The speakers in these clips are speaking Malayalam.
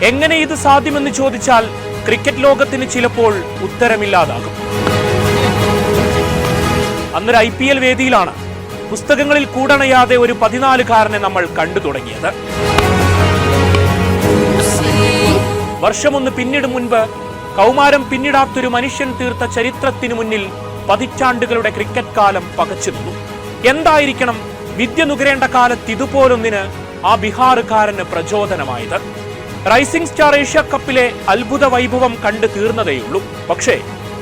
എങ്ങനെ ഇത് സാധ്യമെന്ന് ചോദിച്ചാൽ ക്രിക്കറ്റ് ലോകത്തിന് ചിലപ്പോൾ ഉത്തരമില്ലാതാകും. അന്നൊരു IPL വേദിയിലാണ് പുസ്തകങ്ങളിൽ കൂടണയാതെ ഒരു 14കാരനെ നമ്മൾ കണ്ടു തുടങ്ങിയത്. വർഷമൊന്ന് പിന്നിടും മുൻപ് കൗമാരം പിന്നിടാത്തൊരു മനുഷ്യൻ തീർത്ത ചരിത്രത്തിനു മുന്നിൽ പതിറ്റാണ്ടുകളുടെ ക്രിക്കറ്റ് കാലം പകച്ചു നിന്നു. എന്തായിരിക്കണം വിദ്യ നുകരേണ്ട കാലത്ത് ഇതുപോലൊന്നിന് ആ ബിഹാറുകാരന് പ്രചോദനമായത്? റൈസിംഗ് സ്റ്റാർ ഏഷ്യ കപ്പിലെ അത്ഭുത വൈഭവം കണ്ടു തീർന്നതേയുള്ളൂ. പക്ഷേ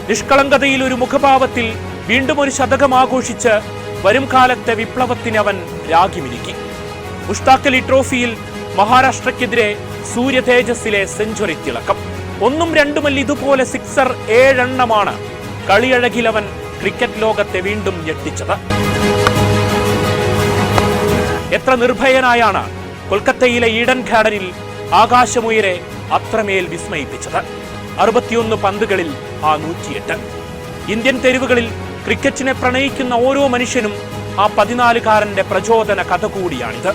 നിഷ്കളങ്കതയിൽ ഒരു മുഖഭാവത്തിൽ വീണ്ടും ഒരു ശതകം ആഘോഷിച്ച് വരും കാലത്തെ വിപ്ലവത്തിന് അവൻ രാഗിമിരിക്കി. മുഷ്താഖ് അലി ട്രോഫിയിൽ മഹാരാഷ്ട്രയ്ക്കെതിരെ സൂര്യ തേജസ്സിലെ സെഞ്ചുറി തിളക്കം. 1ഉം 2ഉമല്ല, ഇതുപോലെ സിക്സർ 7 എണ്ണമാണ് കളിയഴകിൽ അവൻ ക്രിക്കറ്റ് ലോകത്തെ വീണ്ടും ഞെട്ടിച്ചത്. എത്ര നിർഭയനായാണ് കൊൽക്കത്തയിലെ ഈഡൻ ഗാർഡനിൽ ആകാശമുയരെ അത്രമേൽ വിസ്മയിപ്പിച്ചത്. 61 പന്തുകളിൽ ആ 108. ഇന്ത്യൻ തെരുവുകളിൽ ക്രിക്കറ്റിനെ പ്രണയിക്കുന്ന ഓരോ മനുഷ്യനും ആ 14കാരന്റെ പ്രചോദന കഥ കൂടിയാണിത്.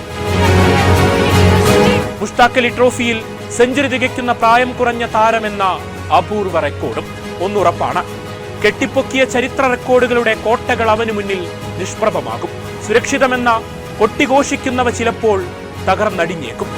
മുഷ്താഖ് അലി ട്രോഫിയിൽ സെഞ്ചുറി തികയ്ക്കുന്ന പ്രായം കുറഞ്ഞ താരമെന്ന അപൂർവ റെക്കോർഡും ഒന്നുറപ്പാണ്. കെട്ടിപ്പൊക്കിയ ചരിത്ര റെക്കോർഡുകളുടെ കോട്ടകൾ അവന് മുന്നിൽ നിഷ്പ്രഭമാകും. സുരക്ഷിതമെന്ന കൊട്ടിഘോഷിക്കുന്നവ ചിലപ്പോൾ തകർന്നടിഞ്ഞേക്കും.